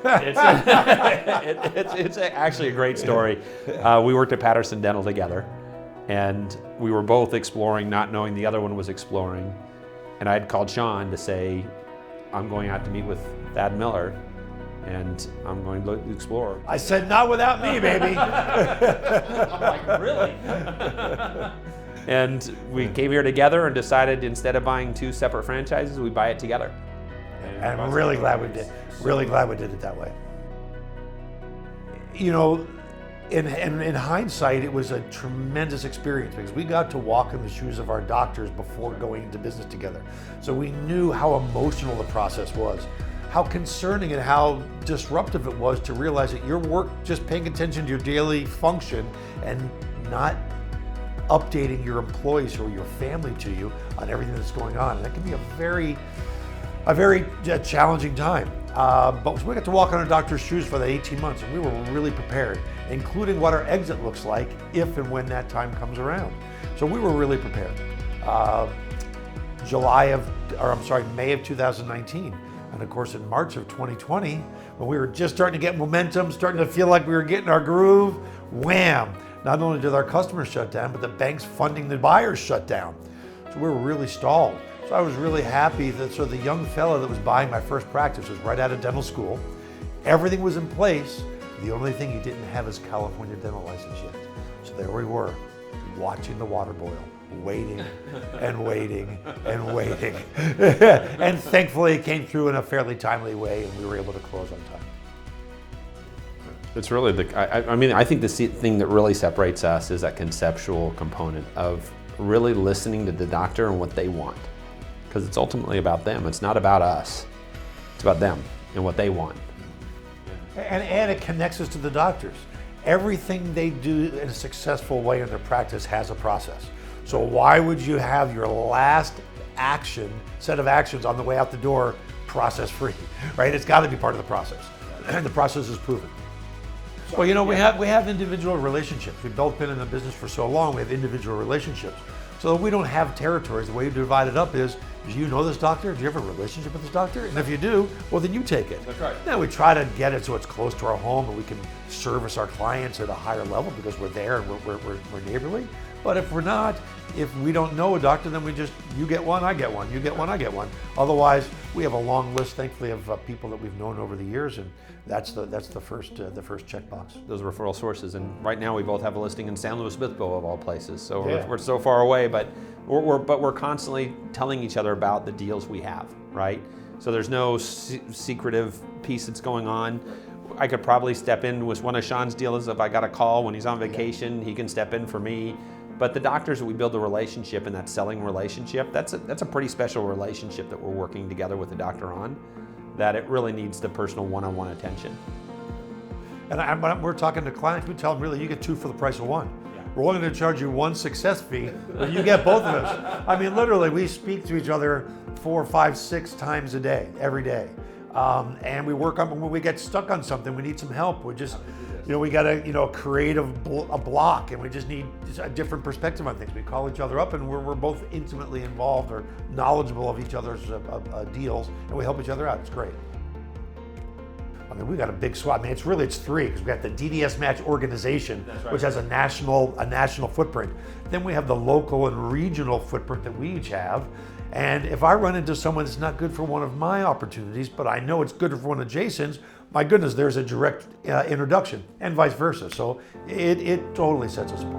It's actually a great story. We worked at Patterson Dental together, and we were both exploring, not knowing the other one was exploring. And I had called Sean to say, I'm going out to meet with Thad Miller, and I'm going to explore. I said, not without me, baby. I'm like, really? And we came here together and decided instead of buying 2 separate franchises, we buy it together. And I'm really glad we did. Really glad we did it that way. You know, in hindsight, it was a tremendous experience because we got to walk in the shoes of our doctors before going into business together. So we knew how emotional the process was, how concerning and how disruptive it was to realize that your work, just paying attention to your daily function and not updating your employees or your family to you on everything that's going on. And that can be a very challenging time. But we got to walk on our doctor's shoes for the 18 months, and we were really prepared, including what our exit looks like if and when that time comes around. So we were really prepared. May of 2019. And of course, in March of 2020, when we were just starting to get momentum, starting to feel like we were getting our groove, wham! Not only did our customers shut down, but the banks funding the buyers shut down. So we were really stalled. So I was really happy that the young fellow that was buying my first practice was right out of dental school. Everything was in place. The only thing he didn't have is California dental license yet. So there we were, watching the water boil, waiting and waiting and waiting. And thankfully it came through in a fairly timely way and we were able to close on time. It's really I think the thing that really separates us is that conceptual component of really listening to the doctor and what they want. Because it's ultimately about them. It's not about us. It's about them and what they want. And it connects us to the doctors. Everything they do in a successful way in their practice has a process. So why would you have your last set of actions on the way out the door process free, right? It's got to be part of the process. And the process is proven. Well, you know, we have individual relationships. We've both been in the business for so long, we have individual relationships. So we don't have territories. The way you divide it up is, do you know this doctor? Do you have a relationship with this doctor? And if you do, well, then you take it. That's right. Now we try to get it so it's close to our home and we can service our clients at a higher level because we're there and we're neighborly. But if we're not, if we don't know a doctor, then you get one, I get one, you get one, I get one. Otherwise, we have a long list, thankfully, of people that we've known over the years, and that's the first checkbox. Those referral sources, and right now we both have a listing in San Luis Obispo of all places. So Yeah. we're so far away, but we're constantly telling each other about the deals we have, right? So there's no secretive piece that's going on. I could probably step in with one of Sean's deals if I got a call when he's on vacation. He can step in for me. But the doctors that we build a relationship and that selling relationship, that's a pretty special relationship that we're working together with the doctor on, that it really needs the personal one-on-one attention. And when we're talking to clients, we tell them, really, you get 2 for the price of 1. Yeah. We're only going to charge you 1 success fee, but you get both of us. I mean, literally, we speak to each other 4, 5, 6 times a day, every day. And we work on, when we get stuck on something, we need some help. We just, we got to, create a block, and we just need a different perspective on things. We call each other up, and we're both intimately involved or knowledgeable of each other's deals, and we help each other out. It's great. I mean, we got a big SWAT. I mean, it's 3 because we got the DDSmatch organization, right, which has a national footprint. Then we have the local and regional footprint that we each have. And if I run into someone that's not good for one of my opportunities, but I know it's good for one of Jason's, my goodness, there's a direct introduction, and vice versa. So it totally sets us apart.